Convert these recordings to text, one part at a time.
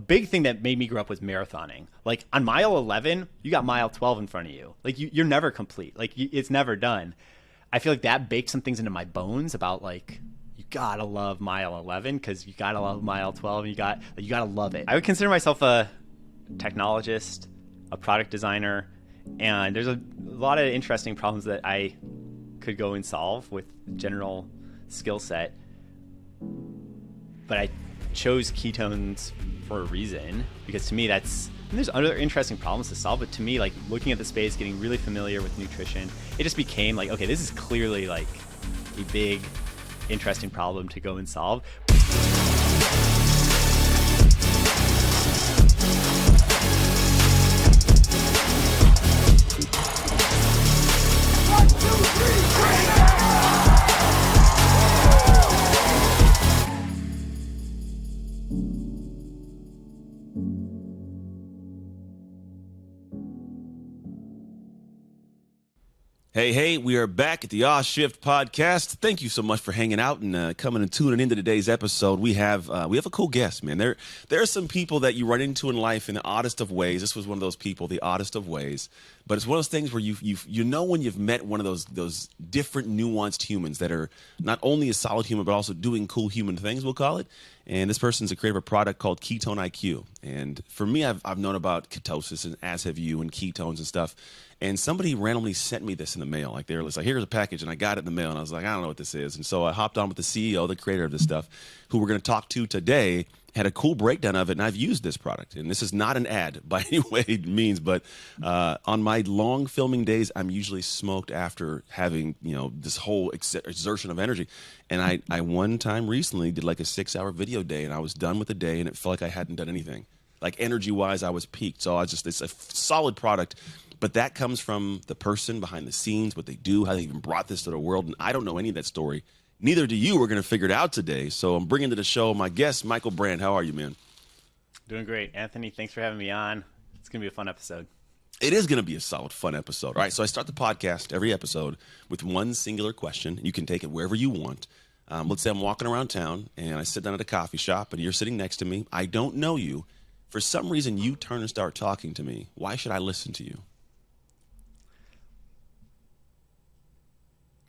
big thing that made me grow up was marathoning. Like on mile 11, you got mile 12 in front of you. Like you're never complete. Like it's never done. I feel like that baked some things into my bones about like, you gotta love mile 11 because you gotta love mile 12 and you gotta love it. I would consider myself a technologist, a product designer, and there's a lot of interesting problems that I could go and solve with general skill set. But I chose ketones for a reason because to me there's other interesting problems to solve, but to me, like looking at the space, getting really familiar with nutrition, it just became like, okay, this is clearly like a big, interesting problem to go and solve. Hey, we are back at the Oz Shift podcast. Thank you so much for hanging out and coming and tuning into today's episode. We have a cool guest, man. There are some people that you run into in life in the oddest of ways. This was one of those people, the oddest of ways. But it's one of those things where you know when you've met one of those different nuanced humans that are not only a solid human but also doing cool human things, we'll call it. And this person's a creator of a product called Ketone IQ. And for me, I've known about ketosis, and as have you, and ketones and stuff. And somebody randomly sent me this in the mail. Like they were like, here's a package, and I got it in the mail. And I was like, I don't know what this is. And so I hopped on with the CEO, the creator of this stuff, who we're going to talk to today, had a cool breakdown of it, and I've used this product. And this is not an ad by any way it means, but on my long filming days, I'm usually smoked after having, this whole exertion of energy. And I one time recently did like a 6-hour video day, and I was done with the day, and it felt like I hadn't done anything. Like energy-wise, I was peaked. So it's a solid product. But that comes from the person behind the scenes, what they do, how they even brought this to the world. And I don't know any of that story. Neither do you. We're going to figure it out today. So I'm bringing to the show my guest, Michael Brandt. How are you, man? Doing great. Anthony, thanks for having me on. It's going to be a fun episode. It is going to be a solid, fun episode. All right, so I start the podcast every episode with one singular question. You can take it wherever you want. Let's say I'm walking around town, and I sit down at a coffee shop, and you're sitting next to me. I don't know you. For some reason, you turn and start talking to me. Why should I listen to you?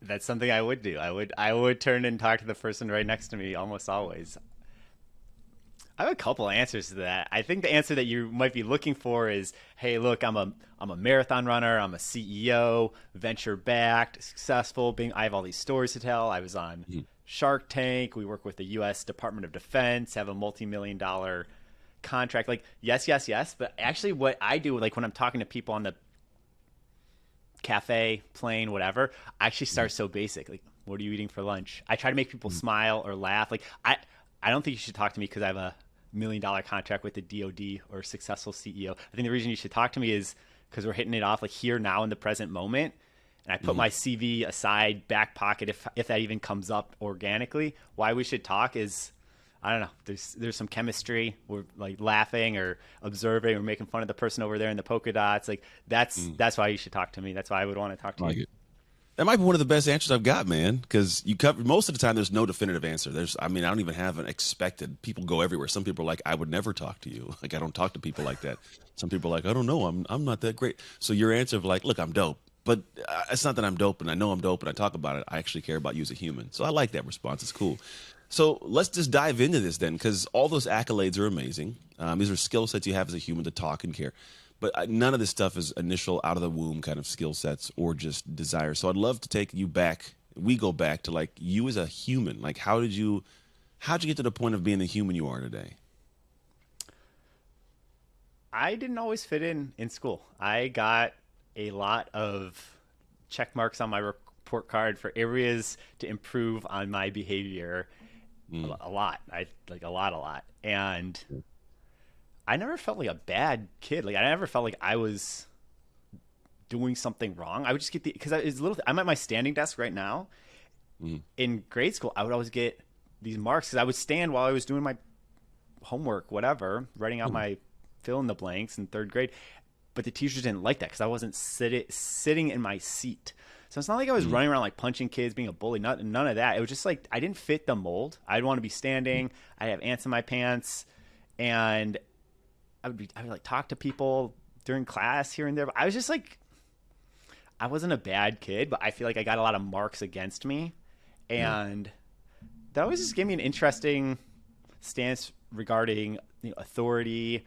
That's something I would do. I would turn and talk to the person right next to me almost always. I have a couple answers to that. I think the answer that you might be looking for is, hey, look, I'm a marathon runner. I'm a CEO, venture backed, successful. I have all these stories to tell. I was on Shark Tank. We work with the U.S. Department of Defense. Have a multi-million-dollar contract. Like, yes. But actually, what I do, like when I'm talking to people on the cafe, plane, whatever, I actually start so basic. Like, what are you eating for lunch? I try to make people smile or laugh. Like, I don't think you should talk to me because I have a $1 million contract with the DoD or a successful CEO. I think the reason you should talk to me is because we're hitting it off like here, now, in the present moment. And I put my CV aside, back pocket, if that even comes up organically. Why we should talk is, I don't know, there's some chemistry. We're like laughing or observing or making fun of the person over there in the polka dots. Like that's why you should talk to me. That's why I would want to talk to you. That might be one of the best answers I've got, man, because you cover most of the time. There's no definitive answer. I don't even have an expected. People go everywhere. Some people are like, I would never talk to you. Like, I don't talk to people like that. Some people are like, I don't know. I'm not that great. So your answer of like, look, I'm dope. But it's not that I'm dope and I know I'm dope and I talk about it. I actually care about you as a human. So I like that response. It's cool. So let's just dive into this then, because all those accolades are amazing. These are skill sets you have as a human to talk and care. But none of this stuff is initial, out of the womb kind of skill sets or just desire. So I'd love to take you back. We go back to like you as a human. Like how'd you get to the point of being the human you are today? I didn't always fit in school. I got a lot of check marks on my report card for areas to improve on my behavior. A lot. A lot. And I never felt like a bad kid. Like I never felt like I was doing something wrong. I would just get because I'm at my standing desk right now. In grade school, I would always get these marks because I would stand while I was doing my homework, whatever, writing out my fill in the blanks in third grade. But the teachers didn't like that because I wasn't sitting in my seat. So it's not like I was running around like punching kids, being a bully. None of that. It was just like I didn't fit the mold. I'd want to be standing. I have ants in my pants, and I would like talk to people during class here and there. But I was just like, I wasn't a bad kid, but I feel like I got a lot of marks against me. Yeah. And that always just gave me an interesting stance regarding authority,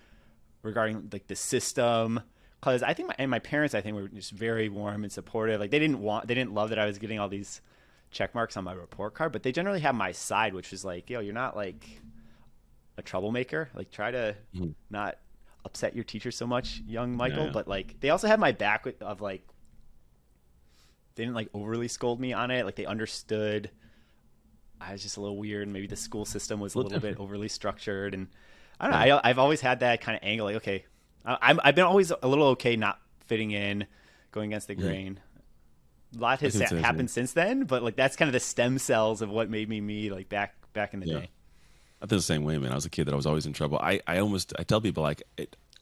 regarding like the system. Because I think my parents, I think, were just very warm and supportive. Like they didn't love that I was getting all these check marks on my report card, but they generally had my side, which was like, yo, you're not like a troublemaker. Like try to Mhm. not upset your teacher so much, young Michael. Yeah. But like they also had my back of like they didn't like overly scold me on it. Like they understood I was just a little weird. And maybe the school system was a little bit Different. overly structured, and I don't Yeah. know. I've always had that kind of angle. Like, okay, I've been always a little okay not fitting in, going against the Mhm. grain. A lot I has can say the same. happened since then, but like that's kind of the stem cells of what made me me. Like back in the Yeah. day. I feel the same way, man. I was a kid that I was always in trouble. I tell people like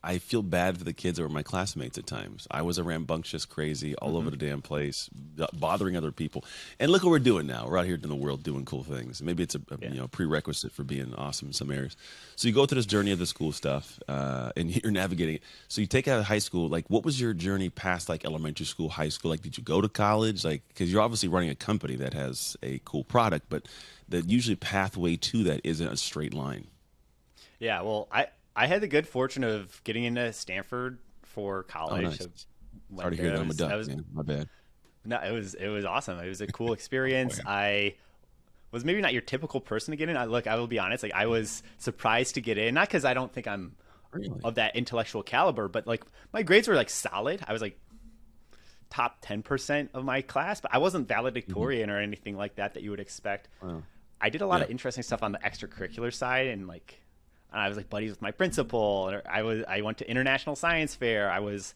I feel bad for the kids that were my classmates at times. I was a rambunctious, crazy, all over the damn place, bothering other people. And look what we're doing now. We're out here in the world doing cool things. Maybe it's a Yeah. prerequisite for being awesome in some areas. So you go through this journey of the school stuff, and you're navigating it. So you take out of high school. Like, what was your journey past like elementary school, high school? Like, did you go to college? Like, because you're obviously running a company that has a cool product, but the usually pathway to that isn't a straight line. Yeah, well, I had the good fortune of getting into Stanford for Oh, college. nice. So Sorry went to hear there. that. I'm a I duck, was man. My bad. no, it was awesome. It was a cool experience. I was maybe not your typical person to get in. I will be honest. Like I was surprised to get in, not because I don't think I'm Really? of that intellectual caliber, but like my grades were like solid. I was like top 10% of my class, but I wasn't valedictorian or anything like that you would expect. Wow. I did a lot Yeah. of interesting stuff on the extracurricular side, and like I was like buddies with my principal. Or I went to international science fair. I was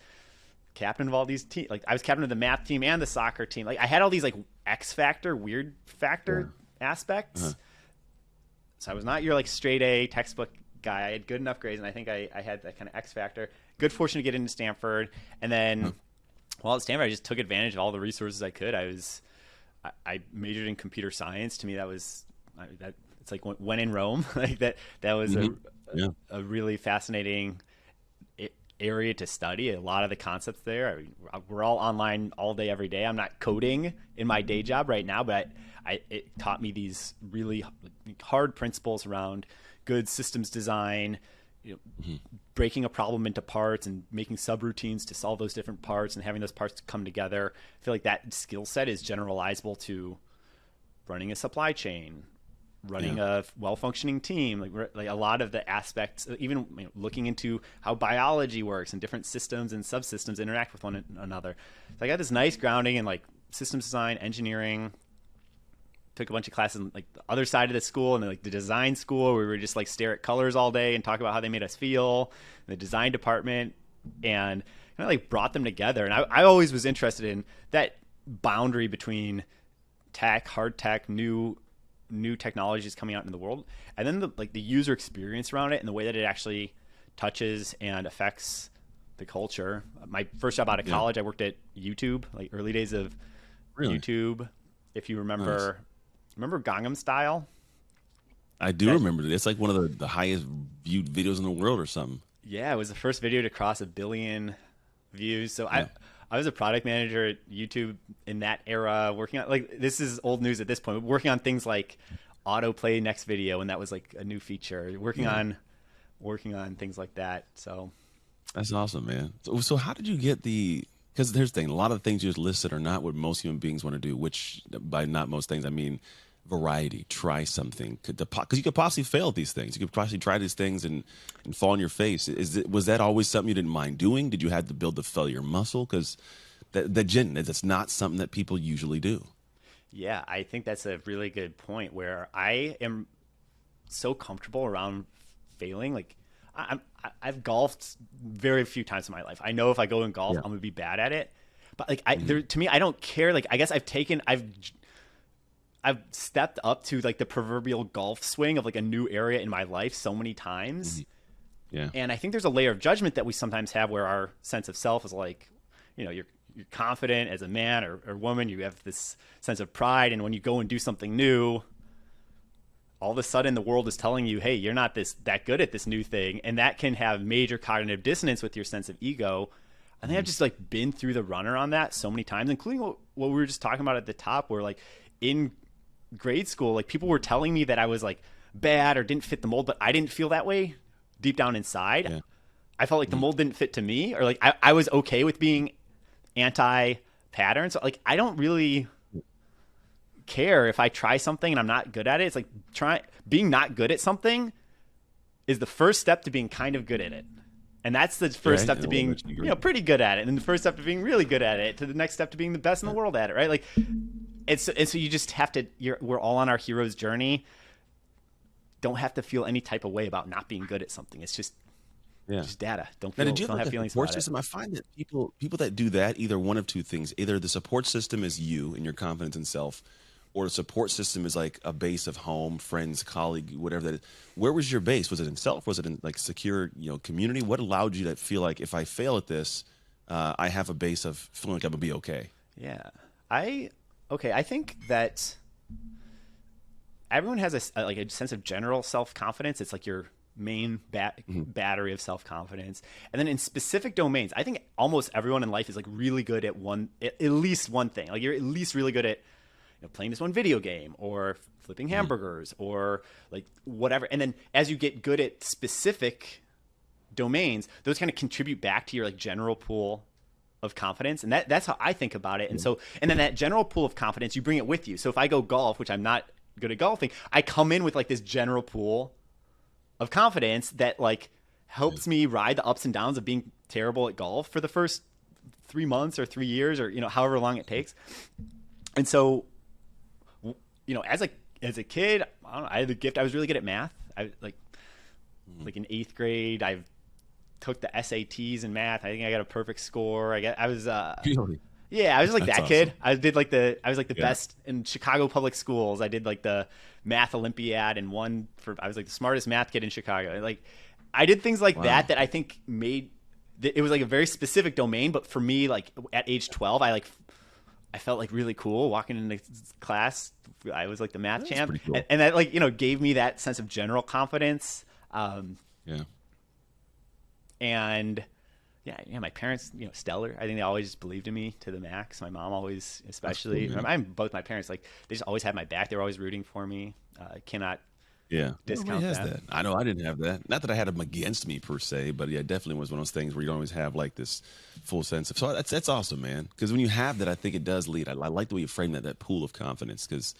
captain of all these teams. Like I was captain of the math team and the soccer team. Like I had all these like X factor, weird factor aspects. Uh-huh. So I was not your like straight A textbook guy. I had good enough grades, and I think I had that kind of X factor. Good fortune to get into Stanford, and then while at Stanford, I just took advantage of all the resources I could. I majored in computer science. To me, that was that. It's like when in Rome. Like that. That was Yeah. a really fascinating area to study. A lot of the concepts there. I mean, we're all online all day, every day. I'm not coding in my day job right now, but it taught me these really hard principles around good systems design. Breaking a problem into parts and making subroutines to solve those different parts and having those parts come together. I feel like that skill set is generalizable to running a supply chain, running a well-functioning team, like a lot of the aspects, even looking into how biology works and different systems and subsystems interact with one another. So I got this nice grounding in like systems design, engineering. Took a bunch of classes in like the other side of the school and like the design school where we would just like stare at colors all day and talk about how they made us feel in the design department, and kind of like brought them together. And I always was interested in that boundary between tech, hard tech, new technologies coming out in the world, and then the user experience around it and the way that it actually touches and affects the culture. My first job out of college, I worked at YouTube, like early days of Really? YouTube. If you remember, remember Gangnam Style? I do remember it. It's like one of the highest viewed videos in the world or something. Yeah, it was the first video to cross 1 billion views. So I was a product manager at YouTube in that era, working on like this is old news at this point, working on things like autoplay next video, and that was like a new feature. Working on things like that. So That's awesome, man. So how did you get the? Because here's the thing: a lot of the things you just listed are not what most human beings want to do. Which, by not most things, I mean variety. Try something, because you could possibly fail at these things. You could possibly try these things and fall on your face. Was that always something you didn't mind doing? Did you have to build the failure muscle? Because that's not something that people usually do. yeah, I think that's a really good point where I am so comfortable around failing. Like I've golfed very few times in my life. I know if I go and golf, I'm gonna be bad at it. But like to me, I don't care. Like I guess I've stepped up to like the proverbial golf swing of like a new area in my life so many times. Yeah. And I think there's a layer of judgment that we sometimes have where our sense of self is like, you're confident as a man or woman, you have this sense of pride. And when you go and do something new, all of a sudden the world is telling you, hey, you're not that good at this new thing. And that can have major cognitive dissonance with your sense of ego. I think I've just like been through the runner on that so many times, including what we were just talking about at the top, where like in grade school, like people were telling me that I was like bad or didn't fit the mold, but I didn't feel that way deep down inside. Yeah. I felt like the mold didn't fit to me, or like I was okay with being anti-pattern. So like I don't really care if I try something and I'm not good at it. It's like being not good at something is the first step to being kind of good at it. And that's the first step to being, pretty good at it. And the first step to being really good at it, to the next step to being the best in the world at it, right? Like, and so you just have to, we're all on our hero's journey. Don't have to feel any type of way about not being good at something. It's just data. Don't have feelings about system? it. I find that people that do that, either one of two things. Either the support system is you and your confidence in self, or the support system is like a base of home, friends, colleague, whatever that is. Where was your base? Was it in self? Was it in like secure, community? What allowed you to feel like if I fail at this, I have a base of feeling like I'm gonna be okay? Yeah, I think that everyone has a sense of general self-confidence. It's like your main battery of self-confidence. And then in specific domains, I think almost everyone in life is like really good at at least one thing. Like you're at least really good at playing this one video game or flipping hamburgers or like whatever. And then as you get good at specific domains, those kind of contribute back to your like general pool of confidence. And that's how I think about it. And so, and then that general pool of confidence, you bring it with you. So if I go golf, which I'm not good at golfing, I come in with like this general pool of confidence that like helps me ride the ups and downs of being terrible at golf for the first 3 months or 3 years or, however long it takes. And so, as a kid, I don't know, I had the gift. I was really good at math. I like in 8th grade, I took the SATs in math. I think I got a perfect score. I was Really? Yeah, I was like That's that awesome. kid. I was like the best in Chicago public schools. I did like the math Olympiad and I was like the smartest math kid in Chicago. Like I did things like that I think it was like a very specific domain. But for me, like at age 12, I felt like really cool walking into class. I was like the math champ, pretty cool. and that like gave me that sense of general confidence. And my parents, stellar. I think they always believed in me to the max. My mom always, especially. Both my parents, like they just always had my back. They were always rooting for me. Cannot discount that. I know I didn't have that. Not that I had them against me per se, but it definitely was one of those things where you don't always have like this full sense of. So that's awesome, man. Because when you have that, I think it does lead. I like the way you frame that pool of confidence, because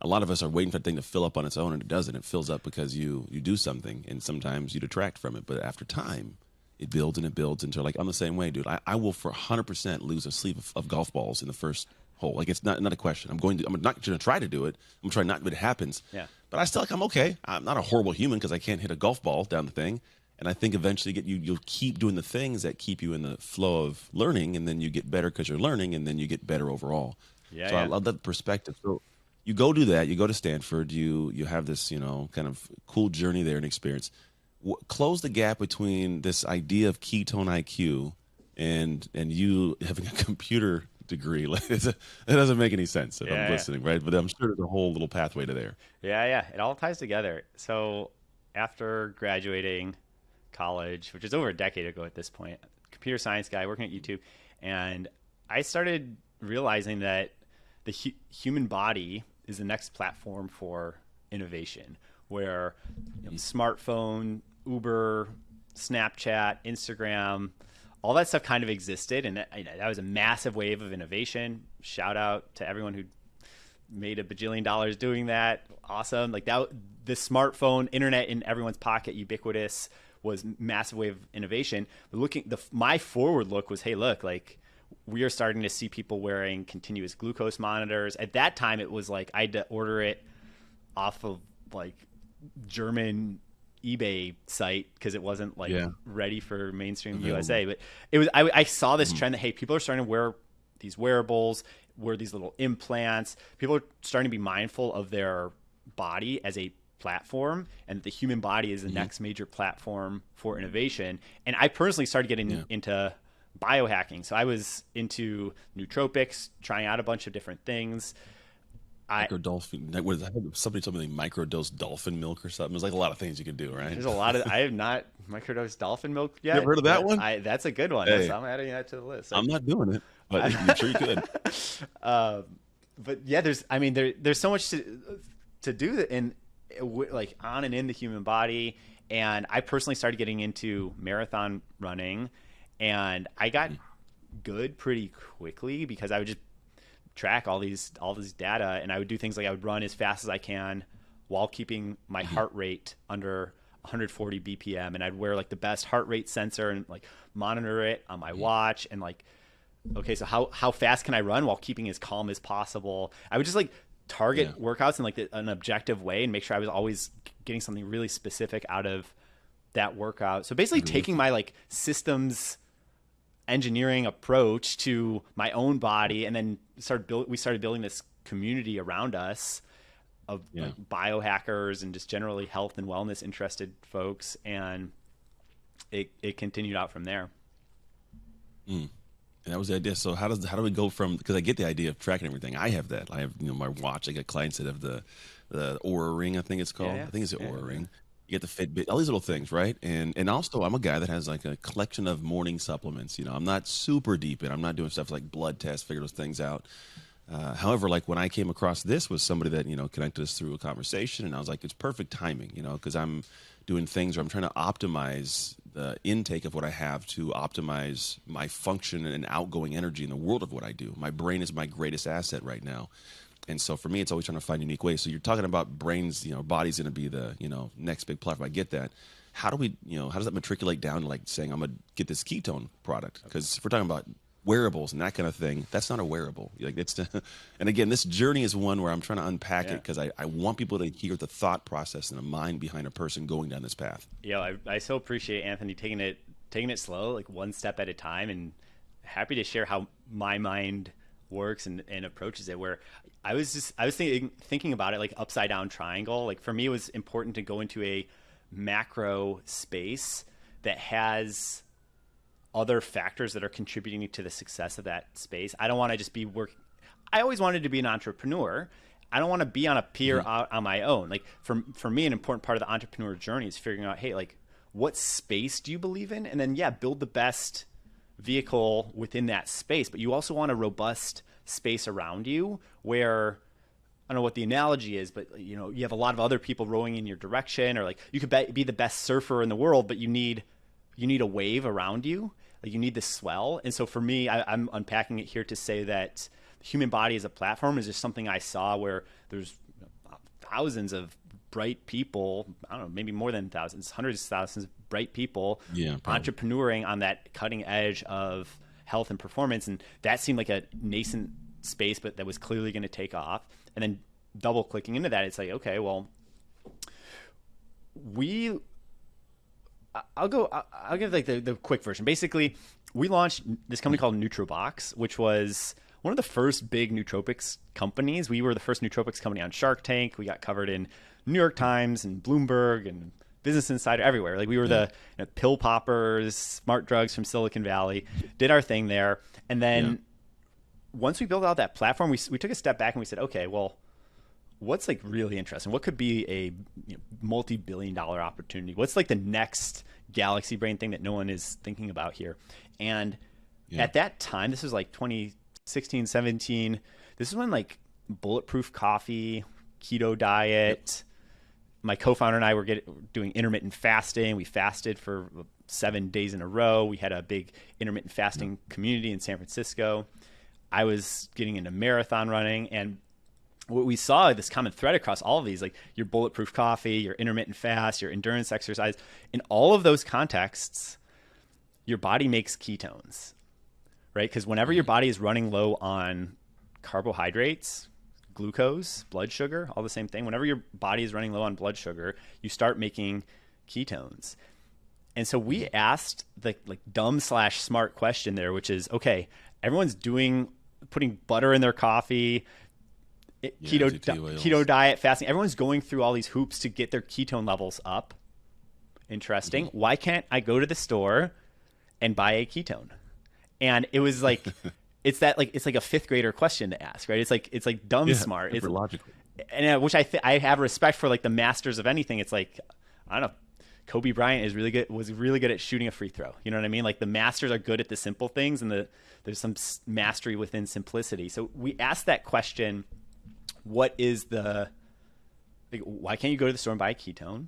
a lot of us are waiting for that thing to fill up on its own, and it doesn't. It fills up because you do something, and sometimes you detract from it. But after time, it builds and it builds until like I'm the same way, dude. I will for 100% lose a sleeve of golf balls in the first hole. Like it's not a question. I'm not going to try to do it. I'm trying not, but it happens. Yeah. But I still I'm okay. I'm not a horrible human because I can't hit a golf ball down the thing. And I think eventually you'll keep doing the things that keep you in the flow of learning, and then you get better because you're learning, and then you get better overall. So I love that perspective. So you go do that. You go to Stanford. You have this kind of cool journey there and experience. Close the gap between this idea of ketone IQ and you having a computer degree. It doesn't make any sense if I'm listening, right? But I'm sure there's a whole little pathway to there. Yeah. It all ties together. So after graduating college, which is over a decade ago at this point, computer science guy working at YouTube, and I started realizing that the human body is the next platform for innovation, where smartphone, Uber, Snapchat, Instagram, all that stuff kind of existed, and that was a massive wave of innovation. Shout out to everyone who made $1 bajillion doing that. Awesome. Like that, the smartphone, internet in everyone's pocket, ubiquitous, was massive wave of innovation. But my forward look was, hey, look, like we are starting to see people wearing continuous glucose monitors. At that time, it was like I had to order it off of like German eBay site because it wasn't like ready for mainstream USA. But it was I saw this trend that, hey, people are starting to wear these wearables, wear these little implants. People are starting to be mindful of their body as a platform, and the human body is the next major platform for innovation. And I personally started getting into biohacking. So I was into nootropics, trying out a bunch of different things. I Microdolphin. What is that? Somebody told me like microdose dolphin milk or something. There's like a lot of things you can do, right? there's a lot of I have not microdosed dolphin milk You ever yet, heard of that but one? that's a good one. Hey, I'm adding that to the list. I'm not doing it, but I'm sure you could. Um, but yeah, there's so much to do in like on and in the human body. And I personally started getting into marathon running, and I got good pretty quickly because I would just track all these data, and I would do things like I would run as fast as I can while keeping my heart rate under 140 BPM, and I'd wear like the best heart rate sensor and like monitor it on my watch, and like, okay, so how fast can I run while keeping as calm as possible? I would just like target workouts in like an objective way and make sure I was always getting something really specific out of that workout. So basically taking my like systems engineering approach to my own body, and then we started building this community around us of like biohackers and just generally health and wellness interested folks, and it continued out from there. And that was the idea. So how do we go from, because I get the idea of tracking everything. I have that. I have, my watch. I got clients that have the Oura Ring, I think it's called. I think it's the Oura Ring. You get the Fitbit, all these little things, right? And also I'm a guy that has like a collection of morning supplements. I'm not super deep in. I'm not doing stuff like blood tests, figure those things out. However, like when I came across this was somebody that, connected us through a conversation, and I was like, it's perfect timing, because I'm doing things where I'm trying to optimize the intake of what I have to optimize my function and outgoing energy in the world of what I do. My brain is my greatest asset right now. And so for me, it's always trying to find unique ways. So you're talking about brains, body's going to be the, next big platform. I get that. How do we, how does that matriculate down to like saying, I'm going to get this ketone product? Because if we're talking about wearables and that kind of thing, that's not a wearable. Like it's, and again, this journey is one where I'm trying to unpack it because I want people to hear the thought process and the mind behind a person going down this path. Yeah, I so appreciate Anthony taking it slow, like one step at a time, and happy to share how my mind works and approaches it. Where I was thinking about it like upside down triangle. Like for me, it was important to go into a macro space that has other factors that are contributing to the success of that space. I don't want to just be I always wanted to be an entrepreneur. I don't want to be on a pier out on my own. Like for me, an important part of the entrepreneur journey is figuring out, hey, like what space do you believe in? And then build the best vehicle within that space. But you also want a robust space around you where, I don't know what the analogy is, but you have a lot of other people rowing in your direction, or like you could be the best surfer in the world, but you need a wave around you. Like you need the swell. And so for me, I'm unpacking it here to say that the human body as a platform is just something I saw where there's thousands of bright people, I don't know, maybe more than thousands, hundreds of thousands of bright people entrepreneuring on that cutting edge of health and performance. And that seemed like a nascent space, but that was clearly going to take off. And then double clicking into that, it's like, okay, well, I'll give like the quick version. Basically, we launched this company called NutriBox, which was one of the first big nootropics companies. We were the first nootropics company on Shark Tank. We got covered in New York Times and Bloomberg and Business Insider, everywhere. Like we were the pill poppers, smart drugs from Silicon Valley, did our thing there. And then once we built out that platform, we took a step back and we said, okay, well, what's like really interesting? What could be a multi-billion-dollar opportunity? What's like the next galaxy brain thing that no one is thinking about here? And at that time, this was like 2016, 17. This is when like bulletproof coffee, keto diet. My co-founder and I were doing intermittent fasting. We fasted for 7 days in a row. We had a big intermittent fasting community in San Francisco. I was getting into marathon running, and what we saw, this common thread across all of these, like your bulletproof coffee, your intermittent fast, your endurance exercise, in all of those contexts, your body makes ketones, right? Because whenever your body is running low on carbohydrates, glucose, blood sugar, all the same thing, whenever your body is running low on blood sugar, you start making ketones. And so we asked the like dumb/smart question there, which is, okay, everyone's putting butter in their coffee, keto diet, fasting. Everyone's going through all these hoops to get their ketone levels up. Interesting. Why can't I go to the store and buy a ketone? And it was like, it's that like, it's like a fifth grader question to ask, right? It's like dumb Yeah, smart. It's super logical. and which I have respect for, like the masters of anything. It's like, I don't know, Kobe Bryant was really good at shooting a free throw. You know what I mean? Like the masters are good at the simple things, and there's some mastery within simplicity. So we asked that question: what is why can't you go to the store and buy a ketone?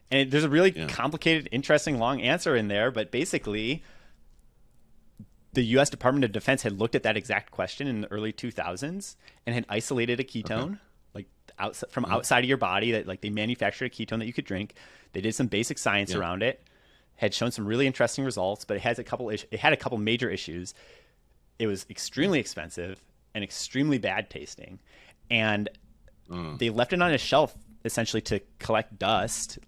And there's a really complicated, interesting, long answer in there, but basically, the U.S. Department of Defense had looked at that exact question in the early 2000s and had isolated a ketone, from outside of your body, that like they manufactured a ketone that you could drink. They did some basic science around it, had shown some really interesting results, but it had a couple major issues. It was extremely expensive and extremely bad tasting, and they left it on a shelf essentially to collect dust.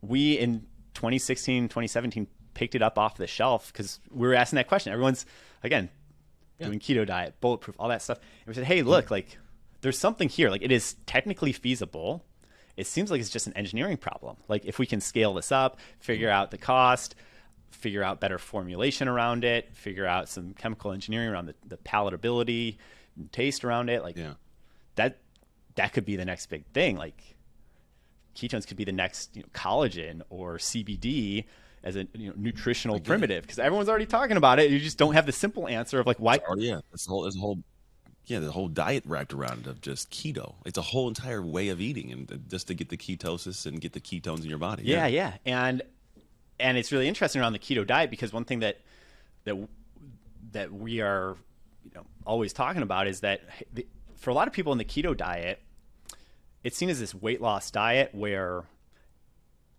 We in 2016, 2017 picked it up off the shelf because we were asking that question. Everyone's again doing keto diet, bulletproof, all that stuff, and we said, hey, look, like there's something here. Like it is technically feasible. It seems like it's just an engineering problem. Like if we can scale this up, figure out the cost, figure out better formulation around it, figure out some chemical engineering around the palatability and taste around it, like that could be the next big thing. Like ketones could be the next, collagen or CBD as a nutritional primitive, because everyone's already talking about it. You just don't have the simple answer of like why. The whole diet wrapped around it of just keto. It's a whole entire way of eating, and just to get the ketosis and get the ketones in your body. Yeah. And it's really interesting around the keto diet, because one thing that we are always talking about is that for a lot of people in the keto diet, it's seen as this weight loss diet where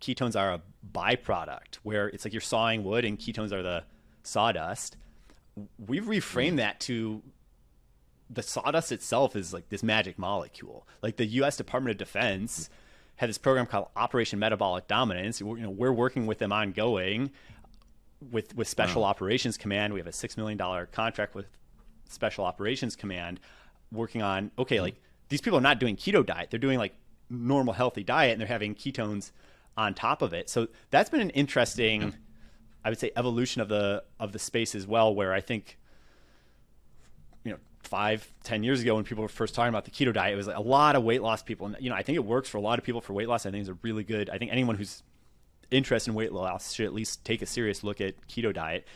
ketones are a byproduct, where it's like you're sawing wood and ketones are the sawdust. We've reframed that to the sawdust itself is like this magic molecule. Like the U.S. Department of Defense had this program called Operation Metabolic Dominance. We're working with them ongoing with Special Operations Command. We have a $6 million contract with Special Operations Command working on, like these people are not doing keto diet. They're doing like normal healthy diet, and they're having ketones on top of it. So that's been an interesting, I would say, evolution of the space as well, where I think 5-10 years ago when people were first talking about the keto diet, it was like a lot of weight loss people. And, I think it works for a lot of people for weight loss. I think it's a really good, I think anyone who's interested in weight loss should at least take a serious look at keto diet.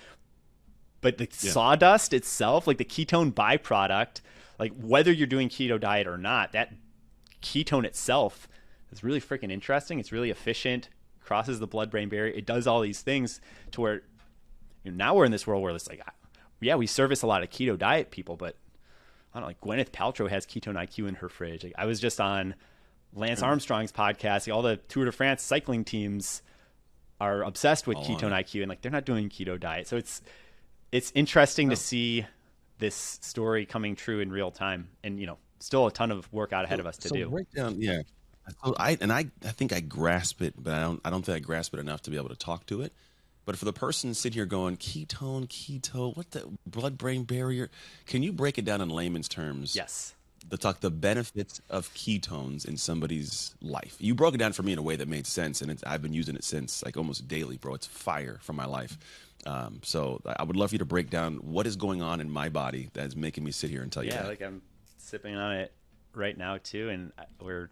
But the sawdust itself, like the ketone byproduct, like whether you're doing keto diet or not, that ketone itself is really freaking interesting. It's really efficient, crosses the blood-brain barrier. It does all these things to where now we're in this world where it's like, we service a lot of keto diet people, but I don't know, like Gwyneth Paltrow has ketone IQ in her fridge. Like I was just on Lance Armstrong's podcast. All the Tour de France cycling teams are obsessed with ketone IQ, and like they're not doing keto diet. So it's interesting to see this story coming true in real time, and still a ton of work out ahead of us to do. Break down, So I think I grasp it, but I don't think I grasp it enough to be able to talk to it. But for the person sitting here going, keto, what the blood-brain barrier? Can you break it down in layman's terms? Yes. The benefits of ketones in somebody's life. You broke it down for me in a way that made sense, and I've been using it since like almost daily, bro. It's fire for my life. So I would love for you to break down what is going on in my body that is making me sit here and tell you that. Yeah, like I'm sipping on it right now too, and we're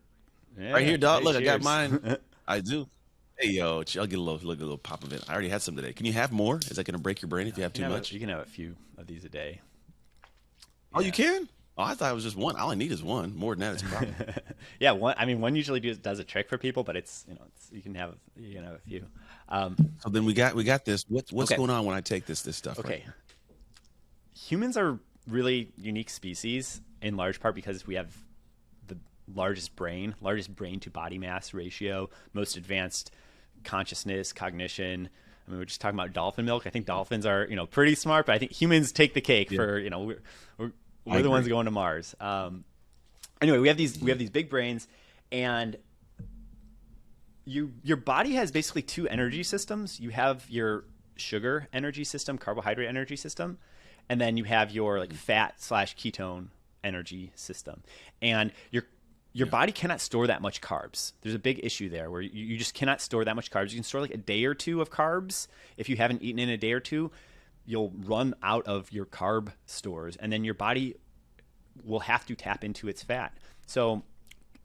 right here, dog. Look, cheers. I got mine. I do. Hey, yo, I'll get a little pop of it. I already had some today. Can you have more? Is that going to break your brain if you have too much? You can have a few of these a day. Oh, you can? Oh, I thought it was just one. All I need is one. More than that, it's a problem. Yeah, one usually does a trick for people, but you can have a few. So then we got this. What's going on when I take this stuff? Okay. Right? Humans are really unique species in large part because we have the largest brain to body mass ratio, most advanced consciousness, cognition. I mean, we're just talking about dolphin milk. I think dolphins are, pretty smart, but I think humans take the cake for, we're the ones going to Mars. Anyway, we have these big brains, and your body has basically two energy systems. You have your sugar energy system, carbohydrate energy system, and then you have your like fat/ketone energy system. And your body cannot store that much carbs. There's a big issue there where you just cannot store that much carbs. You can store like a day or two of carbs if you haven't eaten in a day or two. you'll run out of your carb stores, and then your body will have to tap into its fat. So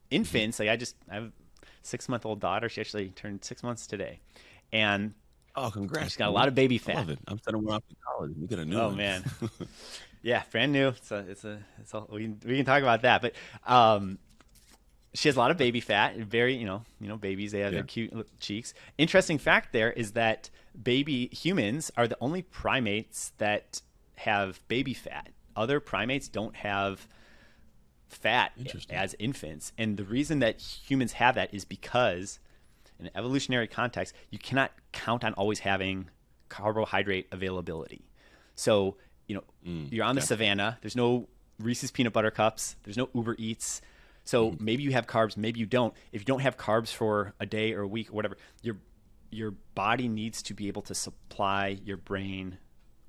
infants, like I have a 6-month-old daughter. She actually turned 6 months today, and Oh, congrats! she's got a lot of baby I fat. love it. I'm sending one off to college. We get a new Oh one. man, yeah, brand new. We can talk about that, but she has a lot of baby fat. Very, babies, they have their cute cheeks. Interesting fact there is that baby humans are the only primates that have baby fat. Other primates don't have fat as infants. And the reason that humans have that is because in an evolutionary context, you cannot count on always having carbohydrate availability. So, you're on the savannah. There's no Reese's peanut butter cups. There's no Uber Eats. So maybe you have carbs, maybe you don't. If you don't have carbs for a day or a week or whatever, your body needs to be able to supply your brain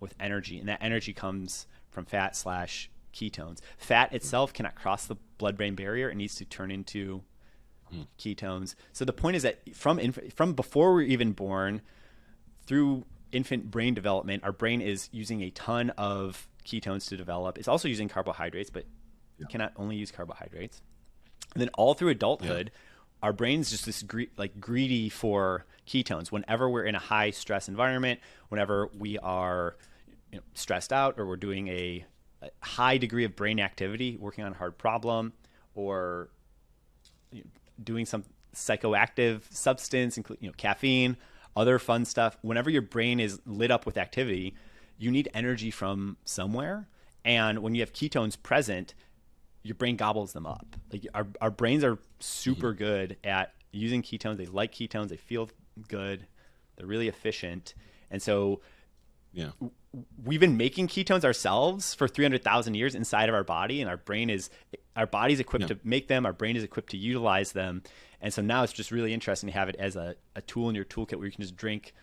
with energy, and that energy comes from fat/ketones. Fat itself cannot cross the blood-brain barrier. It needs to turn into ketones. So the point is that from before we're even born, through infant brain development, our brain is using a ton of ketones to develop. It's also using carbohydrates, but it cannot only use carbohydrates. And then all through adulthood, our brain's just this greedy for ketones. Whenever we're in a high stress environment, whenever we are stressed out, or we're doing a high degree of brain activity, working on a hard problem, or doing some psychoactive substance, including caffeine, other fun stuff. Whenever your brain is lit up with activity, you need energy from somewhere. And when you have ketones present, your brain gobbles them up. Like our brains are super good at using ketones. They like ketones. They feel good. They're really efficient. And so we've been making ketones ourselves for 300,000 years inside of our body, and our body's equipped to make them. Our brain is equipped to utilize them. And so now it's just really interesting to have it as a tool in your toolkit where you can just drink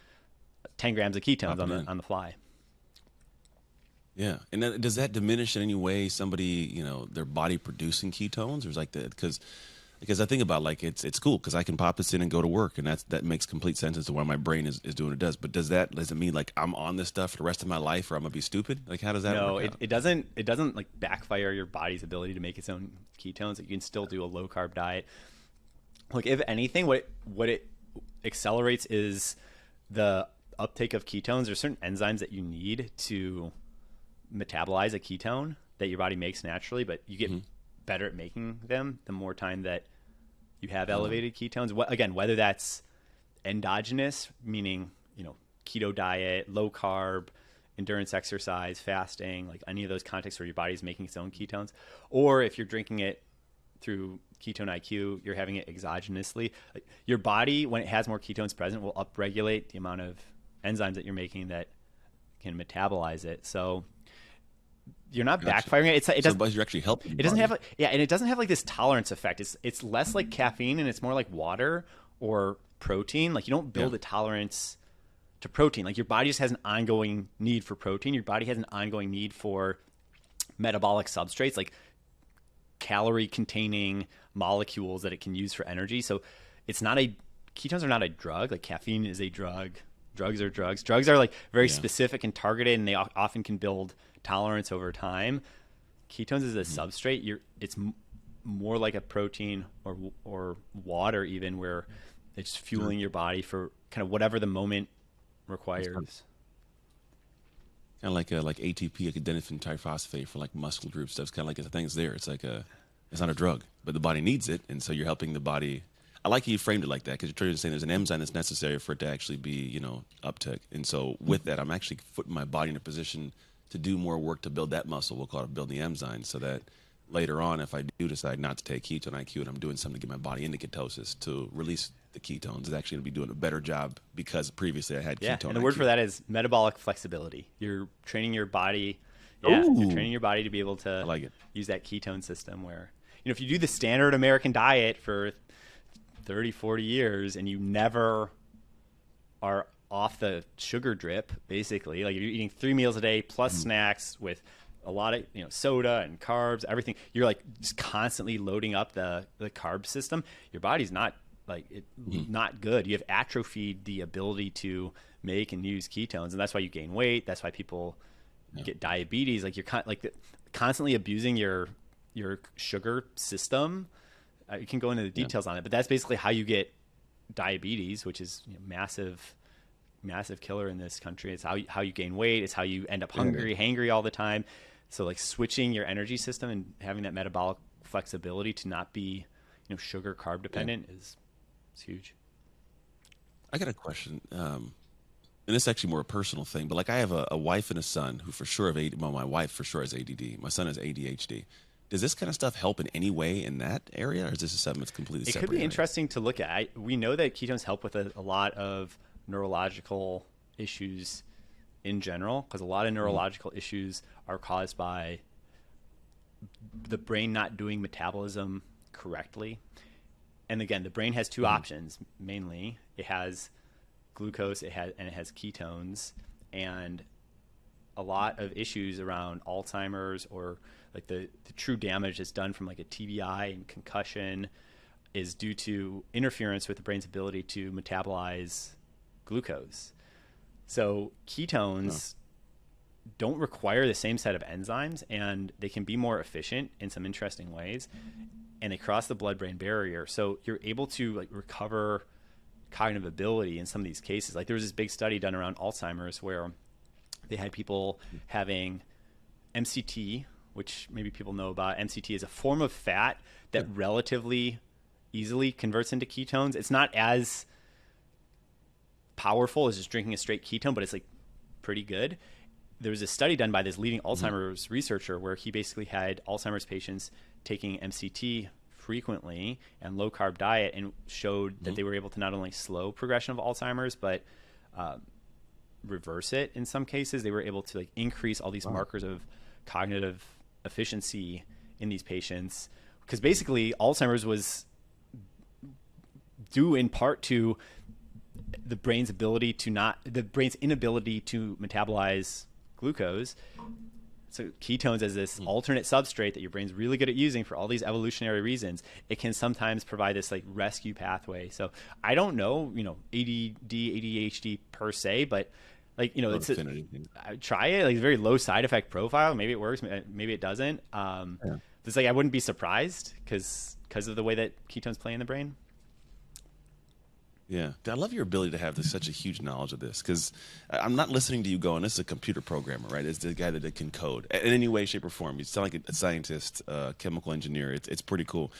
10 grams of ketones on the fly. Yeah. And then, does that diminish in any way somebody, their body producing ketones, or is like that? Because I think about it's cool because I can pop this in and go to work, and that makes complete sense as to why my brain is doing what it does. But does it mean like I'm on this stuff for the rest of my life, or I'm gonna be stupid? Like, how does that work out? It doesn't like backfire your body's ability to make its own ketones. Like, you can still do a low carb diet. Like, if anything, what it accelerates is the uptake of ketones. There's certain enzymes that you need to metabolize a ketone that your body makes naturally, but you get better at making them the more time that you have elevated ketones. Again, whether that's endogenous, meaning keto diet, low carb, endurance exercise, fasting, like any of those contexts where your body's making its own ketones, or if you're drinking it through ketone IQ, you're having it exogenously. Like, your body, when it has more ketones present, will upregulate the amount of enzymes that you're making that can metabolize it. So you're not backfiring it. It doesn't. But you're actually helping. It doesn't have and it doesn't have like this tolerance effect. It's less like caffeine, and it's more like water or protein. Like, you don't build a tolerance to protein. Like, your body just has an ongoing need for protein. Your body has an ongoing need for metabolic substrates, like calorie containing molecules that it can use for energy. So ketones are not a drug. Like, caffeine is a drug. Drugs are drugs. Drugs are like very specific and targeted, and they often can build tolerance over time. Ketones is a substrate. It's more like a protein or water, even, where it's fueling your body for kind of whatever the moment requires. Kind of like ATP, like adenosine triphosphate for like muscle group stuff. It's kind of like, the thing's there. It's like it's not a drug, but the body needs it, and so you're helping the body. I like how you framed it like that, because you're trying to say there's an enzyme that's necessary for it to actually be, uptake. And so with that, I'm actually putting my body in a position to do more work to build that muscle. We'll call it building the enzymes, so that later on, if I do decide not to take ketone IQ and I'm doing something to get my body into ketosis to release the ketones, it's actually going to be doing a better job because previously I had ketone. And the word for that is metabolic flexibility. You're training your body. You're training your body to be able to use that ketone system where, if you do the standard American diet for 30, 40 years and you never are off the sugar drip, basically, like, you're eating 3 meals a day plus snacks with a lot of soda and carbs, everything, you're like just constantly loading up the carb system, your body's not not good. You have atrophied the ability to make and use ketones, and that's why you gain weight. That's why people get diabetes. Like you're constantly abusing your sugar system. You can go into the details on it, but that's basically how you get diabetes, which is massive killer in this country. It's how you gain weight. It's how you end up hangry all the time. So like switching your energy system and having that metabolic flexibility to not be sugar carb dependent is huge. I got a question. And it's actually more a personal thing, but like I have a wife and a son who for sure have my wife for sure has ADD. My son has ADHD. Does this kind of stuff help in any way in that area, or is this something that's completely separate? It could be interesting to look at. We know that ketones help with a lot of neurological issues in general, because a lot of neurological issues are caused by the brain not doing metabolism correctly. And again, the brain has two options mainly. It has glucose, it has ketones, and a lot of issues around Alzheimer's or like the true damage that's done from like a TBI and concussion is due to interference with the brain's ability to metabolize glucose. So ketones don't require the same set of enzymes, and they can be more efficient in some interesting ways, and they cross the blood-brain barrier. So you're able to like recover cognitive ability in some of these cases. Like there was this big study done around Alzheimer's where they had people having MCT, which maybe people know about. MCT is a form of fat that relatively easily converts into ketones. It's not as powerful as just drinking a straight ketone, but it's like pretty good. There was a study done by this leading Alzheimer's researcher where he basically had Alzheimer's patients taking MCT frequently and low carb diet, and showed that they were able to not only slow progression of Alzheimer's, but reverse it in some cases. They were able to like increase all these markers of cognitive efficiency in these patients, because basically Alzheimer's was due in part to the brain's inability to metabolize glucose. So ketones as this alternate substrate that your brain's really good at using for all these evolutionary reasons, it can sometimes provide this like rescue pathway. So I don't know, ADD, ADHD per se, but like, it's try it. Like, it's a very low side effect profile. Maybe it works, maybe it doesn't. It's like I wouldn't be surprised because of the way that ketones play in the brain. Yeah. I love your ability to have such a huge knowledge of this, because I'm not listening to you going, this is a computer programmer, right? It's the guy that can code in any way, shape, or form. You sound like a scientist, chemical engineer. It's pretty cool.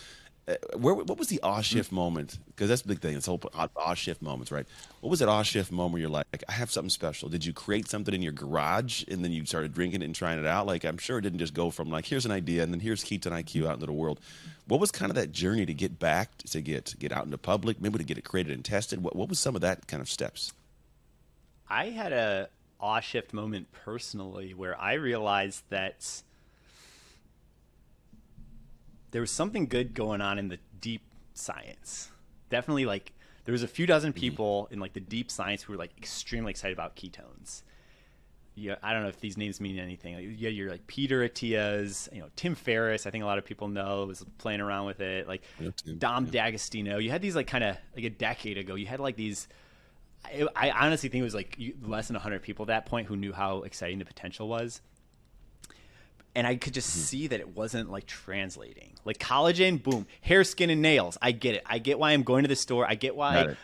What was the off shift moment? Because that's the big thing. It's whole off shift moments, right? What was that off shift moment where you're like, I have something special? Did you create something in your garage and then you started drinking it and trying it out? Like, I'm sure it didn't just go from like, here's an idea and then here's Keton IQ out into the world. What was kind of that journey to get back, to get out into public, maybe to get it created and tested? What was some of that kind of steps? I had a off shift moment personally where I realized that there was something good going on in the deep science. Definitely, like, there was a few dozen people in like the deep science who were like extremely excited about ketones. Yeah, I don't know if these names mean anything. Like, yeah, you're like Peter Attia's, Tim Ferriss. I think a lot of people know was playing around with it. Like Dom D'Agostino. You had these like kind of like a decade ago. You had like these. I honestly think it was like less than 100 people at that point who knew how exciting the potential was. And I could just see that it wasn't like translating. Like collagen, boom, hair, skin, and nails. I get it. I get why I'm going to the store. I get why,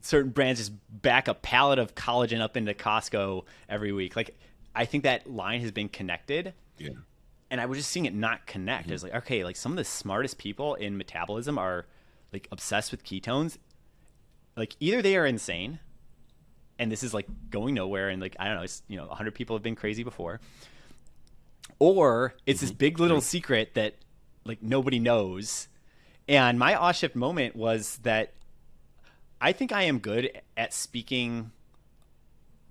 certain brands just back a pallet of collagen up into Costco every week. Like, I think that line has been connected. Yeah. And I was just seeing it not connect. I was like, okay, like some of the smartest people in metabolism are like obsessed with ketones. Like either they are insane and this is like going nowhere. And like, I don't know, it's, 100 people have been crazy before. Or it's this big little secret that like nobody knows. And my off shift moment was that I think I am good at speaking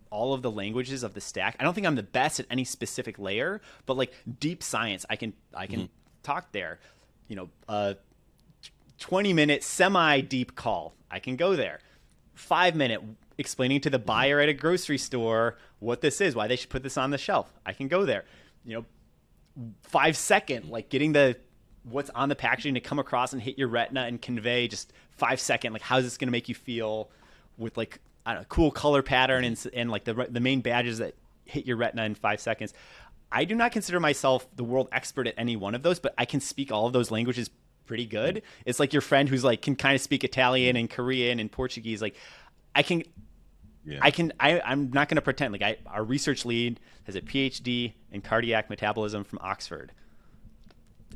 all of the languages of the stack. I don't think I'm the best at any specific layer, but like deep science, I can talk there. 20-minute semi-deep call, I can go there. 5-minute explaining to the buyer at a grocery store what this is, why they should put this on the shelf, I can go there. 5-second, like getting what's on the packaging to come across and hit your retina and convey just 5-second, like how's this going to make you feel with like I don't know, cool color pattern and like the main badges that hit your retina in 5 seconds. I do not consider myself the world expert at any one of those, but I can speak all of those languages pretty good. It's like your friend who's like can kind of speak Italian and Korean and Portuguese. Like I can, I'm not going to pretend. Like our research lead has a PhD in cardiac metabolism from Oxford.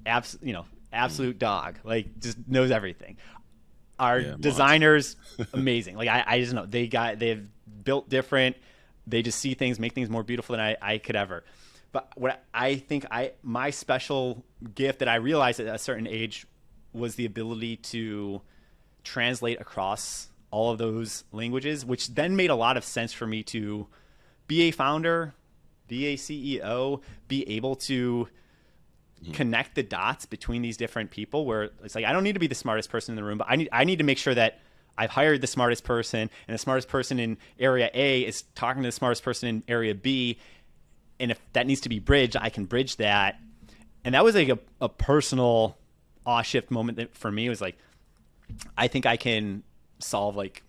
Absolute dog. Like just knows everything. Our designers, amazing. Like I just know they've built different. They just see things, make things more beautiful than I could ever. But what I think my special gift that I realized at a certain age was the ability to translate across all of those languages, which then made a lot of sense for me to be a founder, be a CEO, be able to connect the dots between these different people, where it's like I don't need to be the smartest person in the room, but I need to make sure that I've hired the smartest person, and the smartest person in area A is talking to the smartest person in area B, and if that needs to be bridged, I can bridge that. And that was like a personal awe shift moment that for me. It was like, I think I can solve like